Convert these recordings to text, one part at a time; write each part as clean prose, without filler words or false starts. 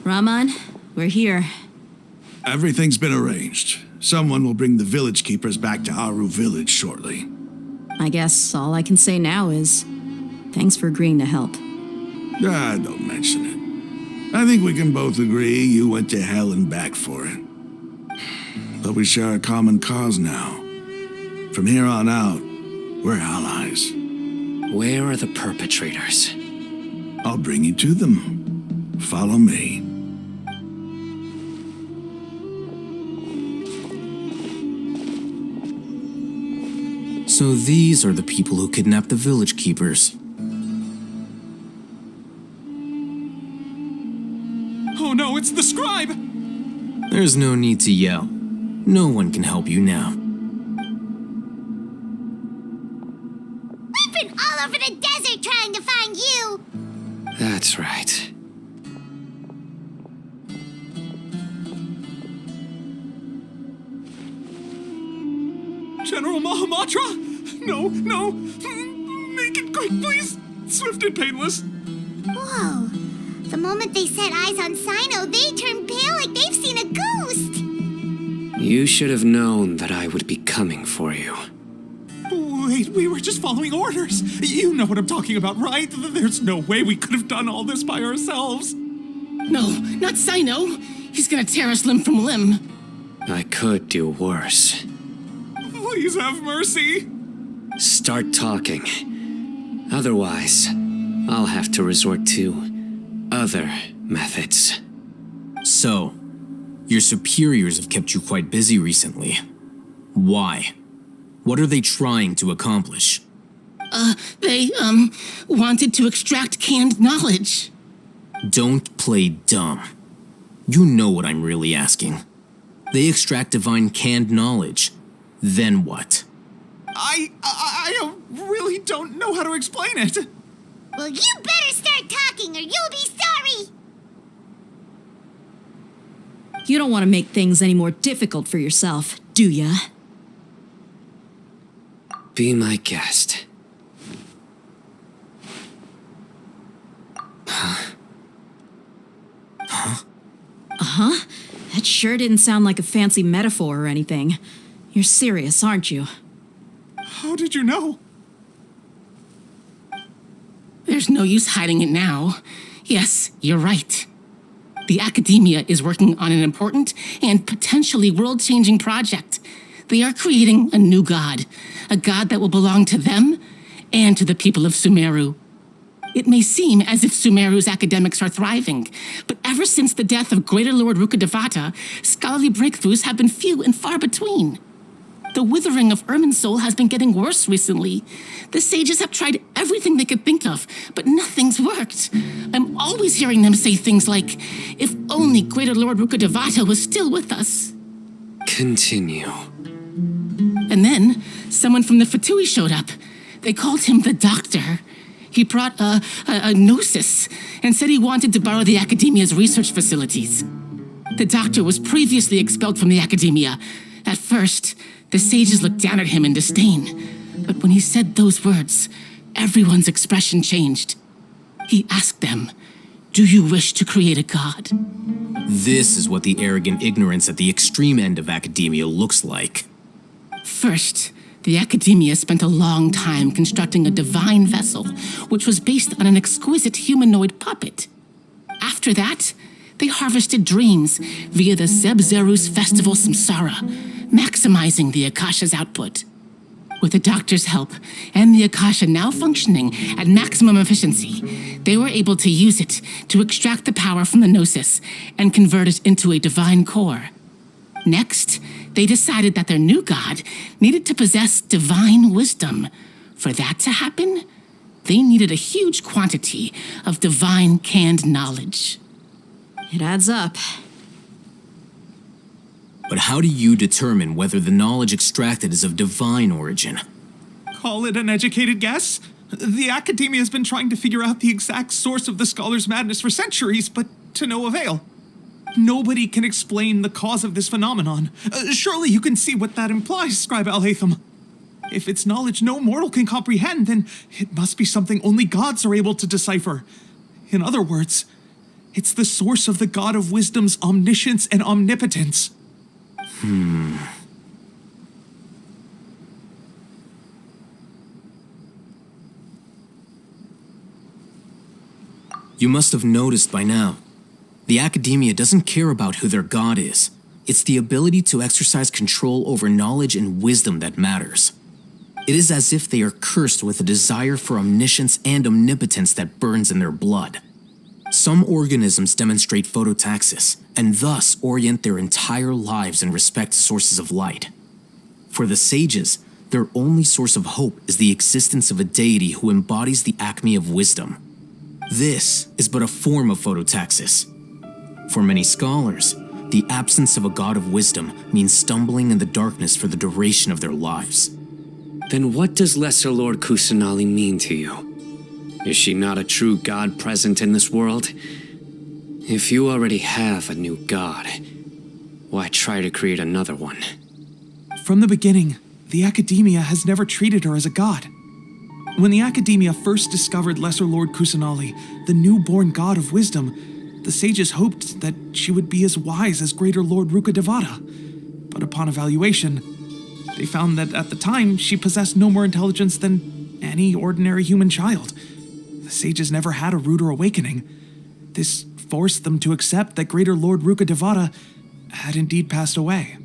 Rahman, we're here. Everything's been arranged. Someone will bring the village keepers back to Aru village shortly. I guess all I can say now is, thanks for agreeing to help. Don't mention it. I think we can both agree you went to hell and back for it. But we share a common cause now. From here on out, we're allies. Where are the perpetrators? I'll bring you to them. Follow me. So these are the people who kidnapped the village keepers. Oh no, it's the scribe! There's no need to yell. No one can help you now. We've been all over the desert trying to find you! That's right. General Mahamatra? No. Make it quick, please. Swift and painless. Whoa. The moment they set eyes on Sino, they turned pale like they've seen a ghost. You should have known that I would be coming for you. Wait, we were just following orders. You know what I'm talking about, right? There's no way we could have done all this by ourselves. No, not Sino. He's gonna tear us limb from limb. I could do worse. Please have mercy. Start talking. Otherwise, I'll have to resort to other methods. So, your superiors have kept you quite busy recently. Why? What are they trying to accomplish? They wanted to extract canned knowledge. Don't play dumb. You know what I'm really asking. They extract divine canned knowledge. Then what? I really don't know how to explain it. Well, you better start talking or you'll be sorry! You don't want to make things any more difficult for yourself, do ya? Be my guest. Uh-huh. That sure didn't sound like a fancy metaphor or anything. You're serious, aren't you? How did you know? There's no use hiding it now. Yes, you're right. The academia is working on an important and potentially world-changing project. They are creating a new god, a god that will belong to them and to the people of Sumeru. It may seem as if Sumeru's academics are thriving, but ever since the death of Greater Lord Rukkhadevata, scholarly breakthroughs have been few and far between. The withering of Irminsul has been getting worse recently. The sages have tried everything they could think of, but nothing's worked. I'm always hearing them say things like, if only Greater Lord Rukkhadevata was still with us. Continue. And then, someone from the Fatui showed up. They called him the Doctor. He brought a gnosis and said he wanted to borrow the Academia's research facilities. The Doctor was previously expelled from the Academia. At first, the sages looked down at him in disdain. But when he said those words, everyone's expression changed. He asked them, "Do you wish to create a god?" This is what the arrogant ignorance at the extreme end of academia looks like. First, the Academia spent a long time constructing a divine vessel, which was based on an exquisite humanoid puppet. After that, they harvested dreams via the Zeb-Zerus Festival Samsara, maximizing the Akasha's output. With the Doctor's help, and the Akasha now functioning at maximum efficiency, they were able to use it to extract the power from the Gnosis and convert it into a divine core. Next, they decided that their new god needed to possess divine wisdom. For that to happen, they needed a huge quantity of divine canned knowledge. It adds up. But how do you determine whether the knowledge extracted is of divine origin? Call it an educated guess? The Academia has been trying to figure out the exact source of the scholar's madness for centuries, but to no avail. Nobody can explain the cause of this phenomenon. Surely you can see what that implies, Scribe Al-Haytham. If it's knowledge no mortal can comprehend, then it must be something only gods are able to decipher. In other words, It's the source of the God of Wisdom's omniscience and omnipotence. You must have noticed by now. The academia doesn't care about who their god is. It's the ability to exercise control over knowledge and wisdom that matters. It is as if they are cursed with a desire for omniscience and omnipotence that burns in their blood. Some organisms demonstrate phototaxis, and thus orient their entire lives in respect to sources of light. For the sages, their only source of hope is the existence of a deity who embodies the acme of wisdom. This is but a form of phototaxis. For many scholars, the absence of a god of wisdom means stumbling in the darkness for the duration of their lives. Then what does Lesser Lord Kusanali mean to you? Is she not a true god present in this world? If you already have a new god, why try to create another one? From the beginning, the Academia has never treated her as a god. When the Academia first discovered Lesser Lord Kusanali, the newborn god of wisdom, the sages hoped that she would be as wise as Greater Lord Rukkhadevata. But upon evaluation, they found that at the time she possessed no more intelligence than any ordinary human child. The sages never had a ruder awakening. This forced them to accept that Greater Lord Rukkhadevata had indeed passed away.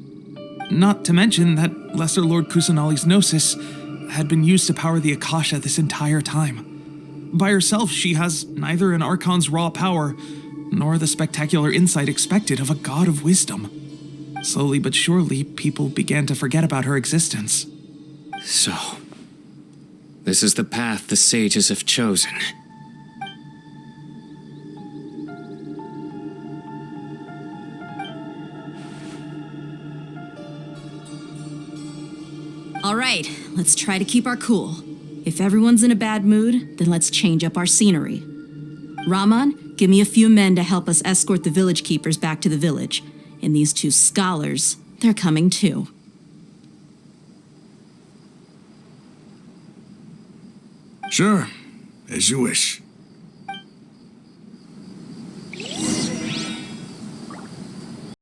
Not to mention that Lesser Lord Kusanali's gnosis had been used to power the Akasha this entire time. By herself, she has neither an Archon's raw power, nor the spectacular insight expected of a god of wisdom. Slowly but surely, people began to forget about her existence. So, this is the path the sages have chosen. All right, let's try to keep our cool. If everyone's in a bad mood, then let's change up our scenery. Rahman, give me a few men to help us escort the village keepers back to the village. And these two scholars, they're coming too. Sure, as you wish.